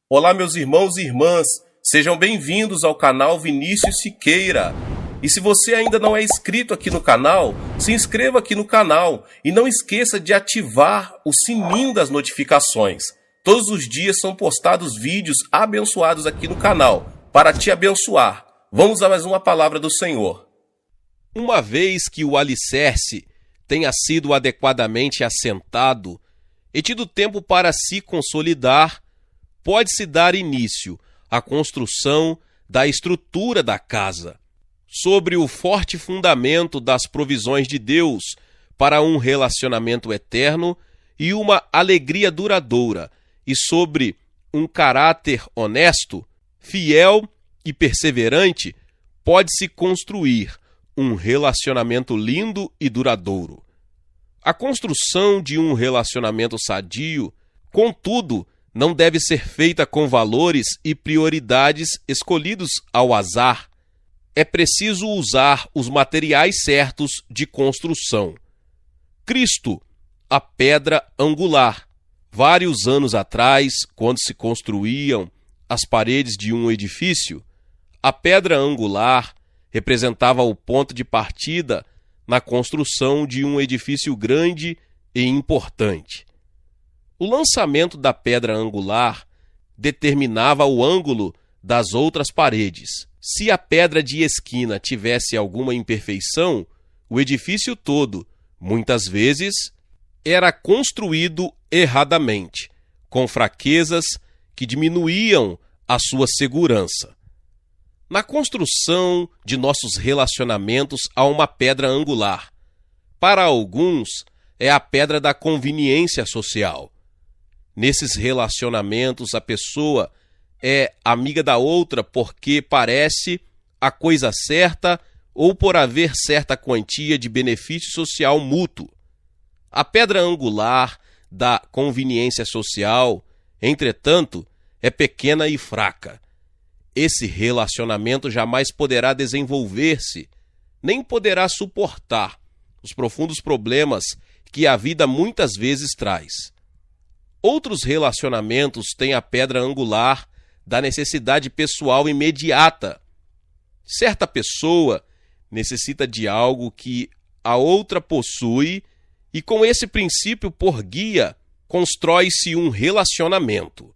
Olá, meus irmãos e irmãs, sejam bem-vindos ao canal Vinícius Siqueira. E se você ainda não é inscrito aqui no canal, se inscreva aqui no canal e não esqueça de ativar o sininho das notificações. Todos os dias são postados vídeos abençoados aqui no canal, para te abençoar. Vamos a mais uma palavra do Senhor. Uma vez que o alicerce tenha sido adequadamente assentado e tido tempo para se consolidar, pode-se dar início à construção da estrutura da casa, sobre o forte fundamento das provisões de Deus para um relacionamento eterno e uma alegria duradoura, e sobre um caráter honesto, fiel e perseverante, pode-se construir um relacionamento lindo e duradouro. A construção de um relacionamento sadio, contudo, não deve ser feita com valores e prioridades escolhidos ao azar. É preciso usar os materiais certos de construção. Cristo, a pedra angular. Vários anos atrás, quando se construíam as paredes de um edifício, a pedra angular representava o ponto de partida na construção de um edifício grande e importante. O lançamento da pedra angular determinava o ângulo das outras paredes. Se a pedra de esquina tivesse alguma imperfeição, o edifício todo, muitas vezes, era construído erradamente, com fraquezas que diminuíam a sua segurança. Na construção de nossos relacionamentos há uma pedra angular. Para alguns, é a pedra da conveniência social. Nesses relacionamentos, a pessoa é amiga da outra porque parece a coisa certa ou por haver certa quantia de benefício social mútuo. A pedra angular da conveniência social, entretanto, é pequena e fraca. Esse relacionamento jamais poderá desenvolver-se, nem poderá suportar os profundos problemas que a vida muitas vezes traz. Outros relacionamentos têm a pedra angular da necessidade pessoal imediata. Certa pessoa necessita de algo que a outra possui e, com esse princípio por guia, constrói-se um relacionamento.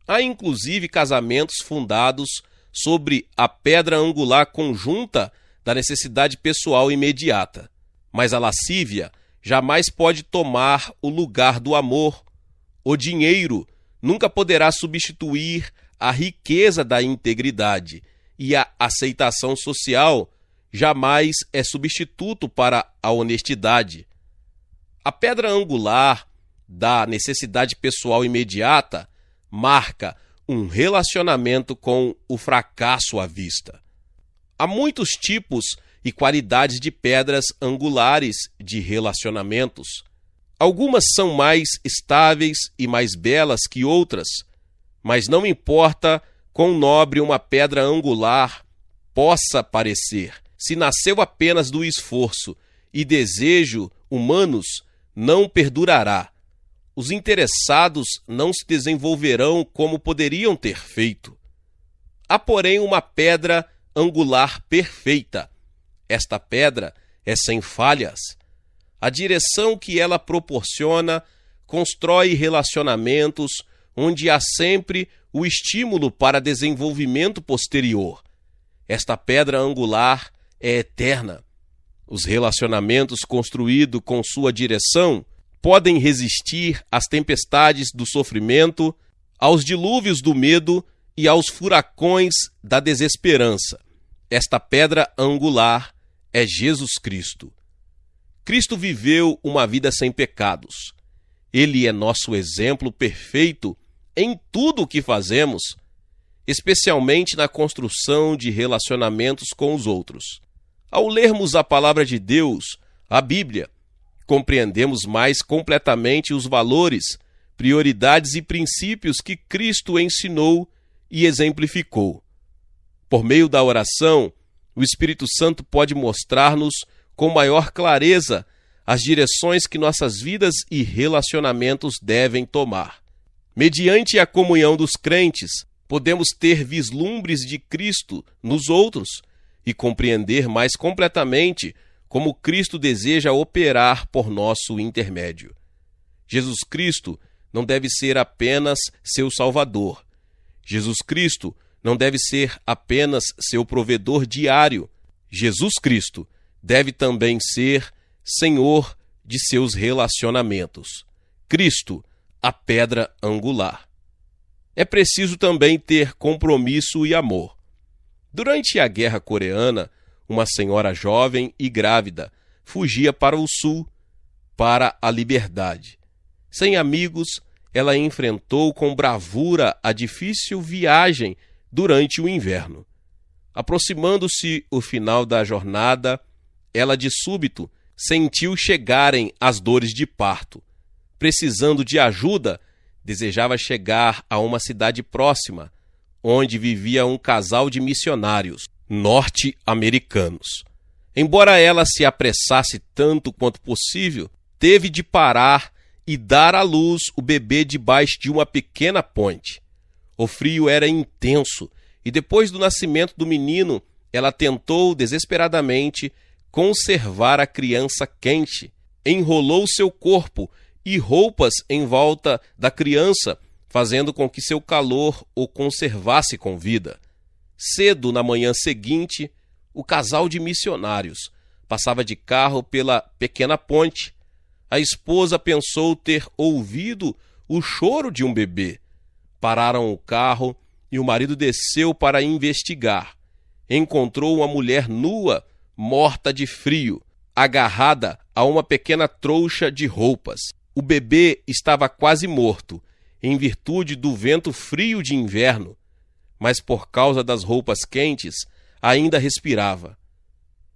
Há inclusive casamentos fundados sobre a pedra angular conjunta da necessidade pessoal imediata. Mas a lascívia jamais pode tomar o lugar do amor. O dinheiro nunca poderá substituir a riqueza da integridade, e a aceitação social jamais é substituto para a honestidade. A pedra angular da necessidade pessoal imediata marca um relacionamento com o fracasso à vista. Há muitos tipos e qualidades de pedras angulares de relacionamentos. Algumas são mais estáveis e mais belas que outras, mas não importa quão nobre uma pedra angular possa parecer, se nasceu apenas do esforço e desejo humanos, não perdurará. Os interessados não se desenvolverão como poderiam ter feito. Há, porém, uma pedra angular perfeita. Esta pedra é sem falhas. A direção que ela proporciona constrói relacionamentos onde há sempre o estímulo para desenvolvimento posterior. Esta pedra angular é eterna. Os relacionamentos construídos com sua direção podem resistir às tempestades do sofrimento, aos dilúvios do medo e aos furacões da desesperança. Esta pedra angular é Jesus Cristo. Cristo viveu uma vida sem pecados. Ele é nosso exemplo perfeito em tudo o que fazemos, especialmente na construção de relacionamentos com os outros. Ao lermos a palavra de Deus, a Bíblia, compreendemos mais completamente os valores, prioridades e princípios que Cristo ensinou e exemplificou. Por meio da oração, o Espírito Santo pode mostrar-nos com maior clareza as direções que nossas vidas e relacionamentos devem tomar. Mediante a comunhão dos crentes, podemos ter vislumbres de Cristo nos outros e compreender mais completamente como Cristo deseja operar por nosso intermédio. Jesus Cristo não deve ser apenas seu Salvador. Jesus Cristo não deve ser apenas seu provedor diário. Jesus Cristo deve também ser Senhor de seus relacionamentos. Cristo, a pedra angular. É preciso também ter compromisso e amor. Durante a Guerra Coreana, uma senhora jovem e grávida fugia para o sul, para a liberdade. Sem amigos, ela enfrentou com bravura a difícil viagem durante o inverno. Aproximando-se o final da jornada, ela de súbito sentiu chegarem as dores de parto. Precisando de ajuda, desejava chegar a uma cidade próxima, onde vivia um casal de missionários norte-americanos. Embora ela se apressasse tanto quanto possível, teve de parar e dar à luz o bebê debaixo de uma pequena ponte. O frio era intenso e depois do nascimento do menino, ela tentou desesperadamente conservar a criança quente. Enrolou seu corpo e roupas em volta da criança, fazendo com que seu calor o conservasse com vida. Cedo na manhã seguinte, o casal de missionários passava de carro pela pequena ponte. A esposa pensou ter ouvido o choro de um bebê. Pararam o carro e o marido desceu para investigar. Encontrou uma mulher nua, morta de frio, agarrada a uma pequena trouxa de roupas. O bebê estava quase morto, em virtude do vento frio de inverno, mas por causa das roupas quentes, ainda respirava.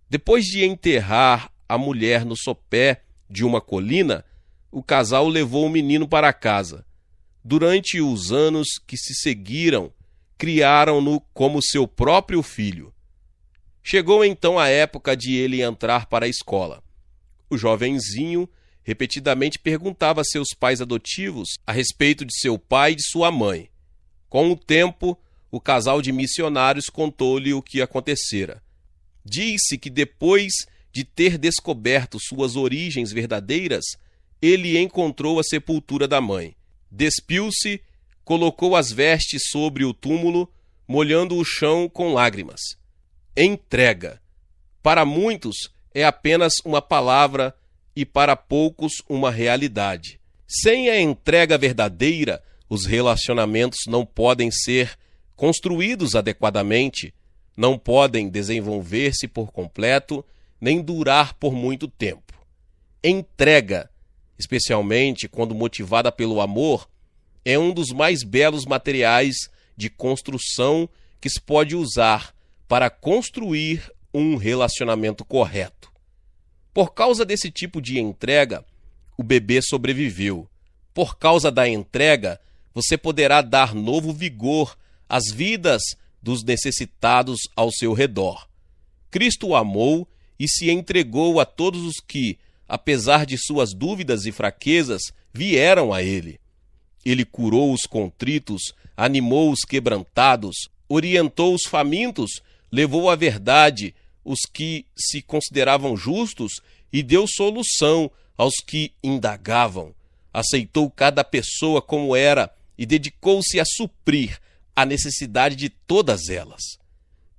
Depois de enterrar a mulher no sopé de uma colina, o casal levou o menino para casa. Durante os anos que se seguiram, criaram-no como seu próprio filho. Chegou então a época de ele entrar para a escola. O jovenzinho repetidamente perguntava a seus pais adotivos a respeito de seu pai e de sua mãe. Com o tempo, o casal de missionários contou-lhe o que acontecera. Diz-se que depois de ter descoberto suas origens verdadeiras, ele encontrou a sepultura da mãe. Despiu-se, colocou as vestes sobre o túmulo, molhando o chão com lágrimas. Entrega. Para muitos é apenas uma palavra e para poucos uma realidade. Sem a entrega verdadeira, os relacionamentos não podem ser construídos adequadamente, não podem desenvolver-se por completo, nem durar por muito tempo. Entrega, especialmente quando motivada pelo amor, é um dos mais belos materiais de construção que se pode usar para construir um relacionamento correto. Por causa desse tipo de entrega, o bebê sobreviveu. Por causa da entrega, você poderá dar novo vigor às vidas dos necessitados ao seu redor. Cristo o amou e se entregou a todos os que, apesar de suas dúvidas e fraquezas, vieram a ele. Ele curou os contritos, animou os quebrantados, orientou os famintos, levou à verdade os que se consideravam justos e deu solução aos que indagavam. Aceitou cada pessoa como era e dedicou-se a suprir a necessidade de todas elas.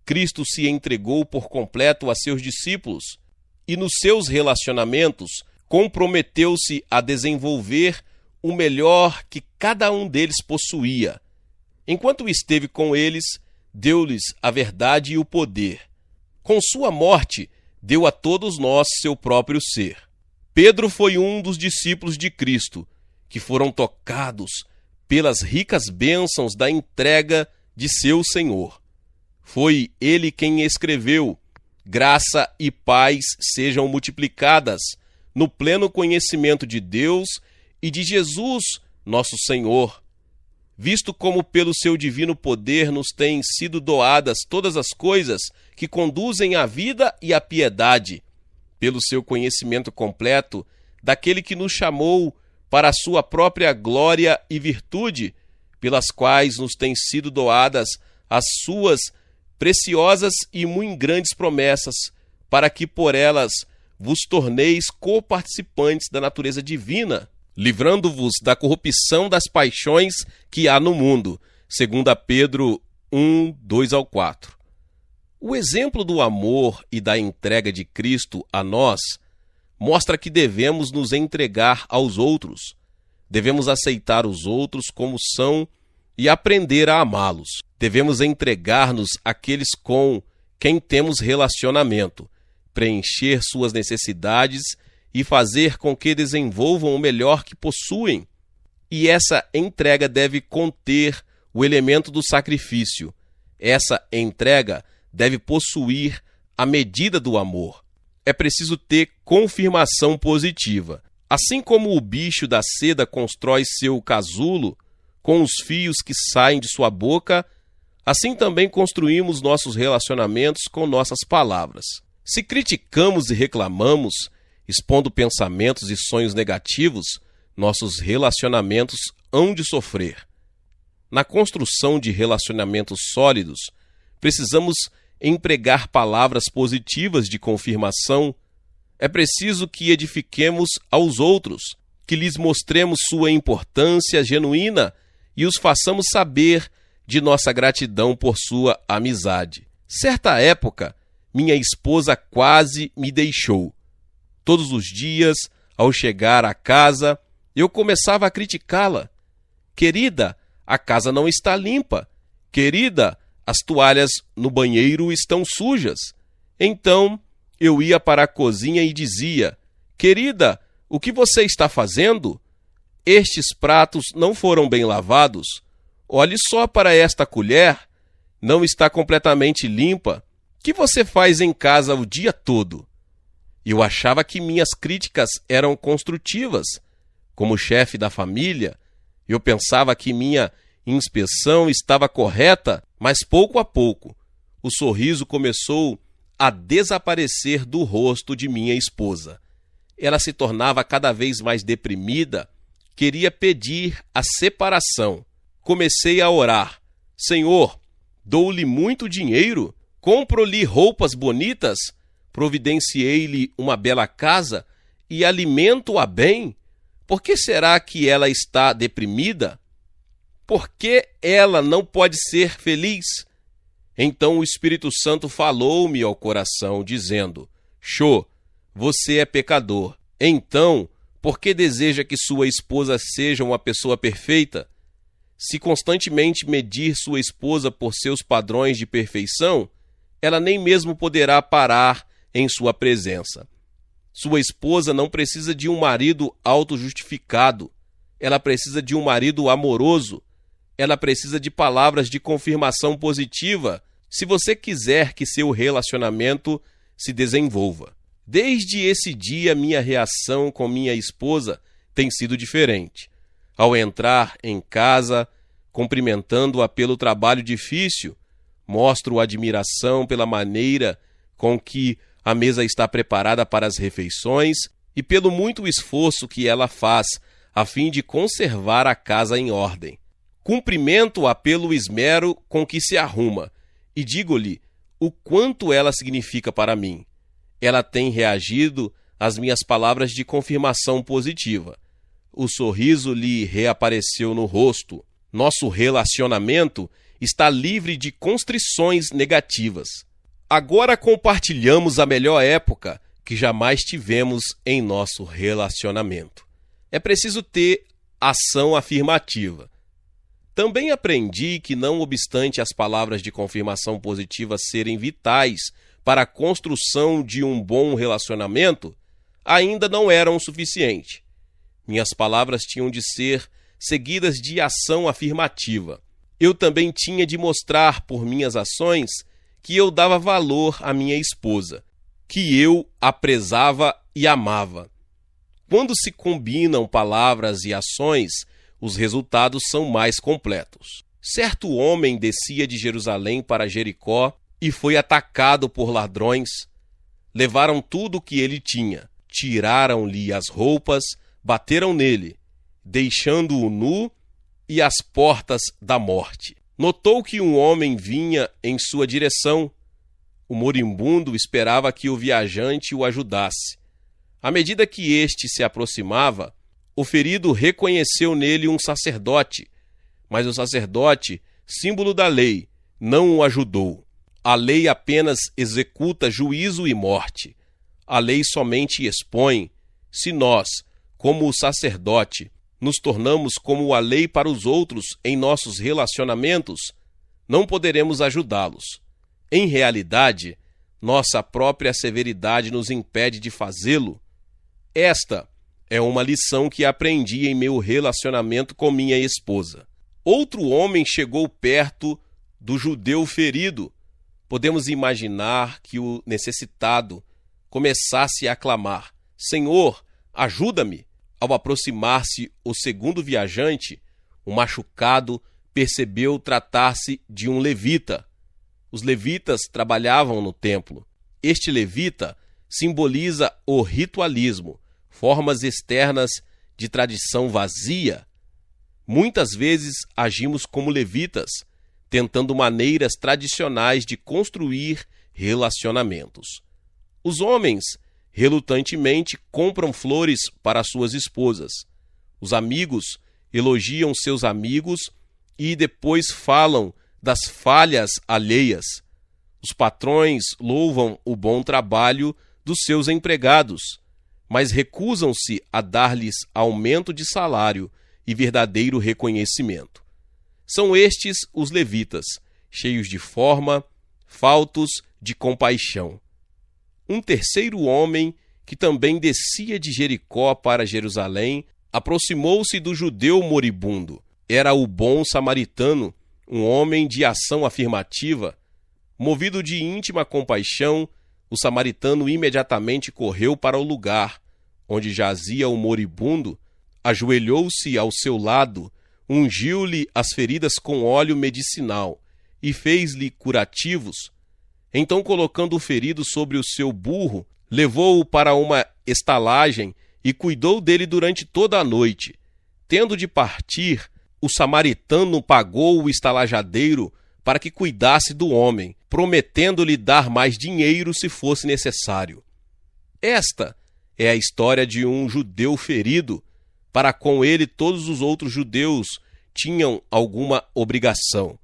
Cristo se entregou por completo a seus discípulos e nos seus relacionamentos comprometeu-se a desenvolver o melhor que cada um deles possuía. Enquanto esteve com eles, deu-lhes a verdade e o poder. Com sua morte, deu a todos nós seu próprio ser. Pedro foi um dos discípulos de Cristo, que foram tocados pelas ricas bênçãos da entrega de seu Senhor. Foi ele quem escreveu: graça e paz sejam multiplicadas no pleno conhecimento de Deus e de Jesus, nosso Senhor. Visto como pelo seu divino poder nos têm sido doadas todas as coisas que conduzem à vida e à piedade, pelo seu conhecimento completo daquele que nos chamou para a sua própria glória e virtude, pelas quais nos têm sido doadas as suas preciosas e muito grandes promessas, para que por elas vos torneis coparticipantes da natureza divina, livrando-vos da corrupção das paixões que há no mundo. 2 Pedro 1, 2-4. O exemplo do amor e da entrega de Cristo a nós mostra que devemos nos entregar aos outros. Devemos aceitar os outros como são e aprender a amá-los. Devemos entregar-nos àqueles com quem temos relacionamento, preencher suas necessidades e fazer com que desenvolvam o melhor que possuem. E essa entrega deve conter o elemento do sacrifício. Essa entrega deve possuir a medida do amor. É preciso ter confirmação positiva. Assim como o bicho da seda constrói seu casulo com os fios que saem de sua boca, assim também construímos nossos relacionamentos com nossas palavras. Se criticamos e reclamamos, expondo pensamentos e sonhos negativos, nossos relacionamentos hão de sofrer. Na construção de relacionamentos sólidos, precisamos empregar palavras positivas de confirmação. É preciso que edifiquemos aos outros, que lhes mostremos sua importância genuína e os façamos saber de nossa gratidão por sua amizade. Certa época, minha esposa quase me deixou. Todos os dias, ao chegar à casa, eu começava a criticá-la. Querida, a casa não está limpa. Querida, as toalhas no banheiro estão sujas. Então, eu ia para a cozinha e dizia: querida, o que você está fazendo? Estes pratos não foram bem lavados. Olhe só para esta colher. Não está completamente limpa. O que você faz em casa o dia todo? Eu achava que minhas críticas eram construtivas. Como chefe da família, eu pensava que minha inspeção estava correta, mas pouco a pouco, o sorriso começou a desaparecer do rosto de minha esposa. Ela se tornava cada vez mais deprimida, queria pedir a separação. Comecei a orar: Senhor, dou-lhe muito dinheiro, compro-lhe roupas bonitas, providenciei-lhe uma bela casa e alimento-a bem. Por que será que ela está deprimida? Por que ela não pode ser feliz? Então o Espírito Santo falou-me ao coração, dizendo: Chô, você é pecador. Então, por que deseja que sua esposa seja uma pessoa perfeita? Se constantemente medir sua esposa por seus padrões de perfeição, ela nem mesmo poderá parar em sua presença. Sua esposa não precisa de um marido autojustificado. Ela precisa de um marido amoroso. Ela precisa de palavras de confirmação positiva, se você quiser que seu relacionamento se desenvolva. Desde esse dia, minha reação com minha esposa tem sido diferente. Ao entrar em casa, cumprimentando-a pelo trabalho difícil, mostro admiração pela maneira com que a mesa está preparada para as refeições e pelo muito esforço que ela faz a fim de conservar a casa em ordem. Cumprimento-a pelo esmero com que se arruma e digo-lhe o quanto ela significa para mim. Ela tem reagido às minhas palavras de confirmação positiva. O sorriso lhe reapareceu no rosto. Nosso relacionamento está livre de constrições negativas. Agora compartilhamos a melhor época que jamais tivemos em nosso relacionamento. É preciso ter ação afirmativa. Também aprendi que, não obstante as palavras de confirmação positiva serem vitais para a construção de um bom relacionamento, ainda não eram o suficiente. Minhas palavras tinham de ser seguidas de ação afirmativa. Eu também tinha de mostrar por minhas ações que eu dava valor à minha esposa, que eu a prezava e amava. Quando se combinam palavras e ações, os resultados são mais completos. Certo homem descia de Jerusalém para Jericó e foi atacado por ladrões. Levaram tudo o que ele tinha, tiraram-lhe as roupas, bateram nele deixando-o nu e às portas da morte. Notou que um homem vinha em sua direção. O moribundo esperava que o viajante o ajudasse. À medida que este se aproximava, o ferido reconheceu nele um sacerdote, mas o sacerdote, símbolo da lei, não o ajudou. A lei apenas executa juízo e morte. A lei somente expõe. Se nós, como o sacerdote, nos tornamos como a lei para os outros em nossos relacionamentos, não poderemos ajudá-los. Em realidade, nossa própria severidade nos impede de fazê-lo. Esta é uma lição que aprendi em meu relacionamento com minha esposa. Outro homem chegou perto do judeu ferido. Podemos imaginar que o necessitado começasse a clamar: Senhor, ajuda-me! Ao aproximar-se o segundo viajante, o machucado percebeu tratar-se de um levita. Os levitas trabalhavam no templo. Este levita simboliza o ritualismo, formas externas de tradição vazia. Muitas vezes agimos como levitas, tentando maneiras tradicionais de construir relacionamentos. Os homens, relutantemente, compram flores para suas esposas. Os amigos elogiam seus amigos e depois falam das falhas alheias. Os patrões louvam o bom trabalho dos seus empregados, mas recusam-se a dar-lhes aumento de salário e verdadeiro reconhecimento. São estes os levitas, cheios de forma, faltos de compaixão. Um terceiro homem, que também descia de Jericó para Jerusalém, aproximou-se do judeu moribundo. Era o bom samaritano, um homem de ação afirmativa. Movido de íntima compaixão, o samaritano imediatamente correu para o lugar onde jazia o moribundo, ajoelhou-se ao seu lado, ungiu-lhe as feridas com óleo medicinal e fez-lhe curativos. Então, colocando o ferido sobre o seu burro, levou-o para uma estalagem e cuidou dele durante toda a noite. Tendo de partir, o samaritano pagou o estalajadeiro para que cuidasse do homem, prometendo-lhe dar mais dinheiro se fosse necessário. Esta é a história de um judeu ferido. Para com ele todos os outros judeus tinham alguma obrigação.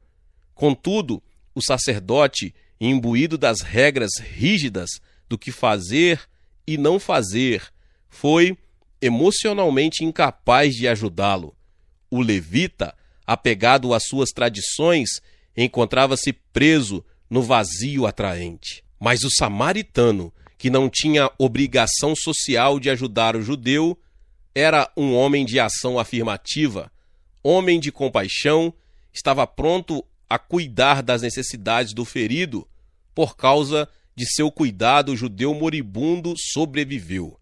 Contudo, o sacerdote, imbuído das regras rígidas do que fazer e não fazer, foi emocionalmente incapaz de ajudá-lo. O levita, apegado às suas tradições, encontrava-se preso no vazio atraente. Mas o samaritano, que não tinha obrigação social de ajudar o judeu, era um homem de ação afirmativa, homem de compaixão, estava pronto a cuidar das necessidades do ferido. Por causa de seu cuidado, o judeu moribundo sobreviveu.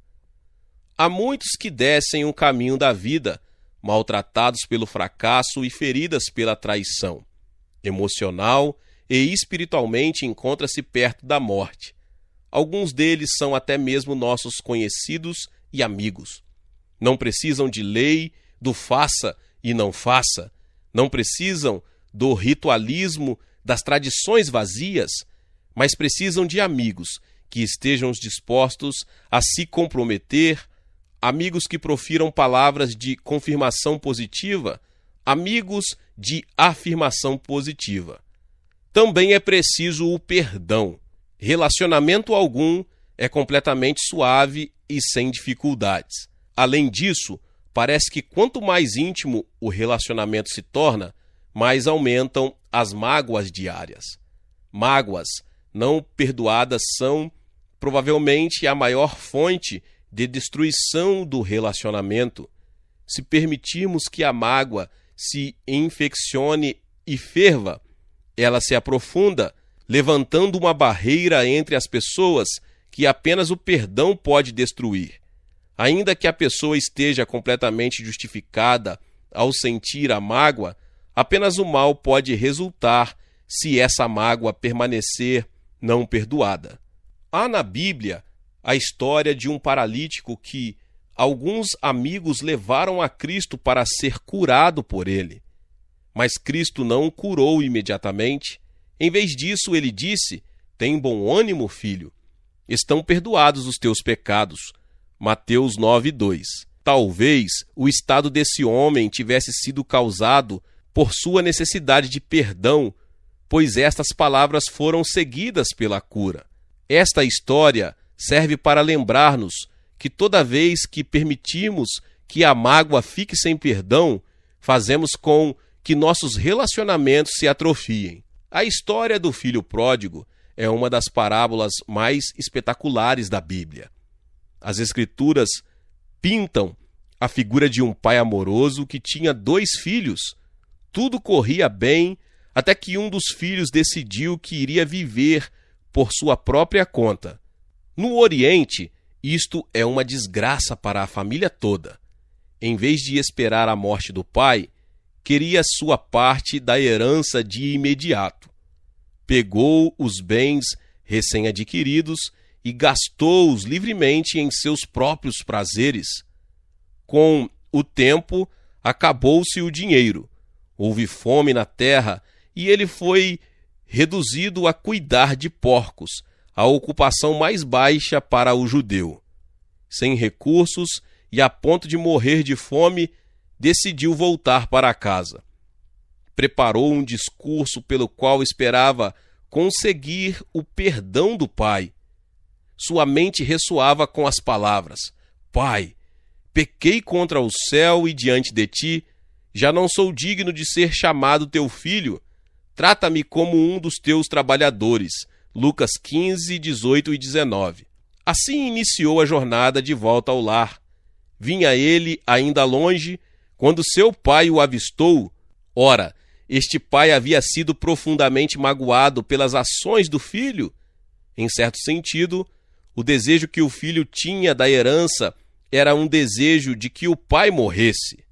Há muitos que descem o caminho da vida, maltratados pelo fracasso e feridas pela traição. Emocional e espiritualmente encontra-se perto da morte. Alguns deles são até mesmo nossos conhecidos e amigos. Não precisam de lei, do faça e não faça. Não precisam do ritualismo, das tradições vazias, mas precisam de amigos que estejam dispostos a se comprometer, amigos que profiram palavras de confirmação positiva, amigos de afirmação positiva. Também é preciso o perdão. Relacionamento algum é completamente suave e sem dificuldades. Além disso, parece que quanto mais íntimo o relacionamento se torna, mais aumentam as mágoas diárias. Mágoas não perdoadas são, provavelmente, a maior fonte de destruição do relacionamento. Se permitirmos que a mágoa se infeccione e ferva, ela se aprofunda, levantando uma barreira entre as pessoas que apenas o perdão pode destruir. Ainda que a pessoa esteja completamente justificada ao sentir a mágoa, apenas o mal pode resultar se essa mágoa permanecer não perdoada. Há na Bíblia a história de um paralítico que, Alguns amigos levaram a Cristo para ser curado por ele. Mas Cristo não o curou imediatamente. Em vez disso, ele disse: "Tem bom ânimo, filho. Estão perdoados os teus pecados." Mateus 9:2. Talvez o estado desse homem tivesse sido causado por sua necessidade de perdão, pois estas palavras foram seguidas pela cura. Esta história serve para lembrar-nos que toda vez que permitimos que a mágoa fique sem perdão, fazemos com que nossos relacionamentos se atrofiem. A história do filho pródigo é uma das parábolas mais espetaculares da Bíblia. As Escrituras pintam a figura de um pai amoroso que tinha 2 filhos. Tudo corria bem até que um dos filhos decidiu que iria viver por sua própria conta. No Oriente, isto é uma desgraça para a família toda. Em vez de esperar a morte do pai, queria sua parte da herança de imediato. Pegou os bens recém-adquiridos e gastou-os livremente em seus próprios prazeres. Com o tempo, acabou-se o dinheiro. Houve fome na terra e ele foi reduzido a cuidar de porcos, a ocupação mais baixa para o judeu. Sem recursos e a ponto de morrer de fome, decidiu voltar para casa. Preparou um discurso pelo qual esperava conseguir o perdão do pai. Sua mente ressoava com as palavras: "Pai, pequei contra o céu e diante de ti, já não sou digno de ser chamado teu filho. Trata-me como um dos teus trabalhadores." Lucas 15, 18 e 19. Assim iniciou a jornada de volta ao lar. Vinha ele ainda longe, quando seu pai o avistou. Ora, este pai havia sido profundamente magoado pelas ações do filho. Em certo sentido, o desejo que o filho tinha da herança era um desejo de que o pai morresse.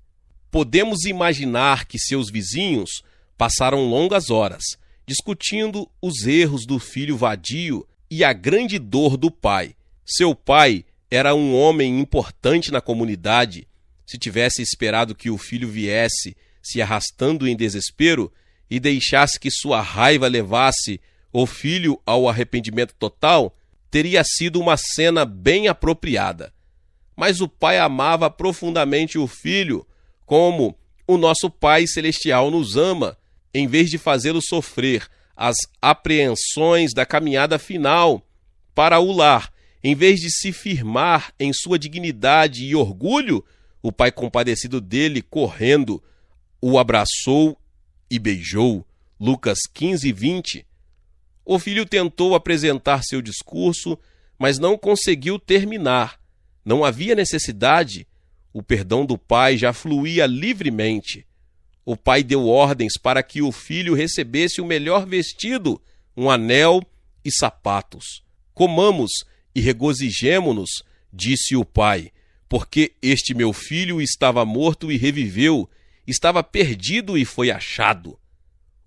Podemos imaginar que seus vizinhos passaram longas horas discutindo os erros do filho vadio e a grande dor do pai. Seu pai era um homem importante na comunidade. Se tivesse esperado que o filho viesse se arrastando em desespero e deixasse que sua raiva levasse o filho ao arrependimento total, teria sido uma cena bem apropriada. Mas o pai amava profundamente o filho, como o nosso Pai Celestial nos ama, em vez de fazê-lo sofrer as apreensões da caminhada final para o lar. Em vez de se firmar em sua dignidade e orgulho, o pai compadecido dele, correndo, o abraçou e beijou. Lucas 15, 20. O filho tentou apresentar seu discurso, mas não conseguiu terminar. Não havia necessidade. O perdão do pai já fluía livremente. O pai deu ordens para que o filho recebesse o melhor vestido, um anel e sapatos. "Comamos e regozijemo-nos", disse o pai, "porque este meu filho estava morto e reviveu, estava perdido e foi achado."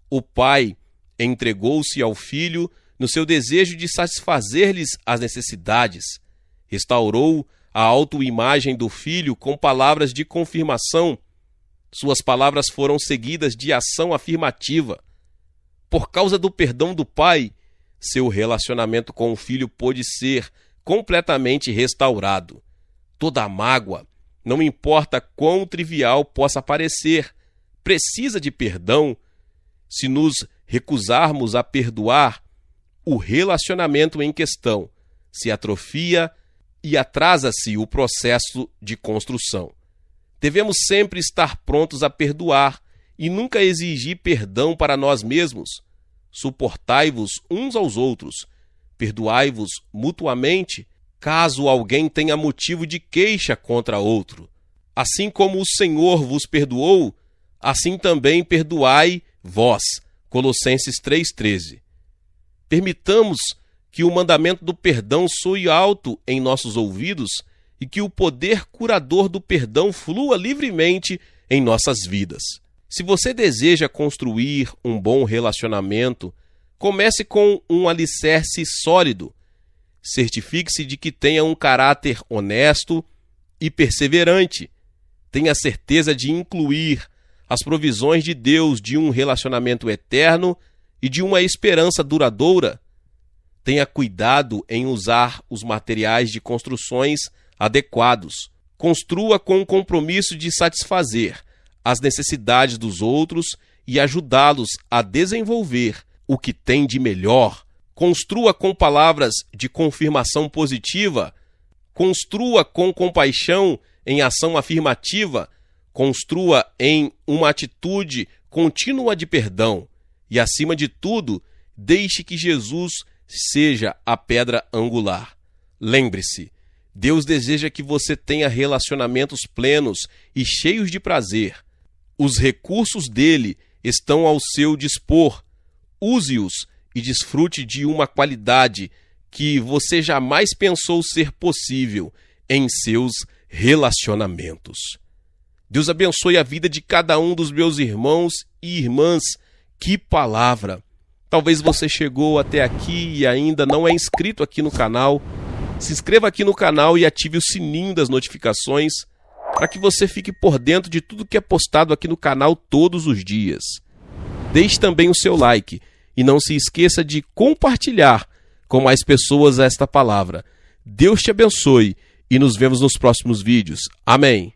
O pai entregou-se ao filho no seu desejo de satisfazer-lhes as necessidades. Restaurou a autoimagem do filho com palavras de confirmação. Suas palavras foram seguidas de ação afirmativa. Por causa do perdão do pai, seu relacionamento com o filho pôde ser completamente restaurado. Toda mágoa, não importa quão trivial possa parecer, precisa de perdão. Se nos recusarmos a perdoar, o relacionamento em questão se atrofia e atrasa-se o processo de construção. Devemos sempre estar prontos a perdoar e nunca exigir perdão para nós mesmos. Suportai-vos uns aos outros, perdoai-vos mutuamente, caso alguém tenha motivo de queixa contra outro. Assim como o Senhor vos perdoou, assim também perdoai vós. Colossenses 3,13. Permitamos que o mandamento do perdão soe alto em nossos ouvidos e que o poder curador do perdão flua livremente em nossas vidas. Se você deseja construir um bom relacionamento, comece com um alicerce sólido. Certifique-se de que tenha um caráter honesto e perseverante. Tenha certeza de incluir as provisões de Deus de um relacionamento eterno e de uma esperança duradoura. Tenha cuidado em usar os materiais de construções adequados. Construa com o compromisso de satisfazer as necessidades dos outros e ajudá-los a desenvolver o que tem de melhor. Construa com palavras de confirmação positiva. Construa com compaixão em ação afirmativa. Construa em uma atitude contínua de perdão. E, acima de tudo, deixe que Jesus seja a pedra angular. Lembre-se, Deus deseja que você tenha relacionamentos plenos e cheios de prazer. Os recursos dele estão ao seu dispor. Use-os e desfrute de uma qualidade que você jamais pensou ser possível em seus relacionamentos. Deus abençoe a vida de cada um dos meus irmãos e irmãs. Que palavra! Talvez você chegou até aqui e ainda não é inscrito aqui no canal. Se inscreva aqui no canal e ative o sininho das notificações para que você fique por dentro de tudo que é postado aqui no canal todos os dias. Deixe também o seu like e não se esqueça de compartilhar com mais pessoas esta palavra. Deus te abençoe e nos vemos nos próximos vídeos. Amém.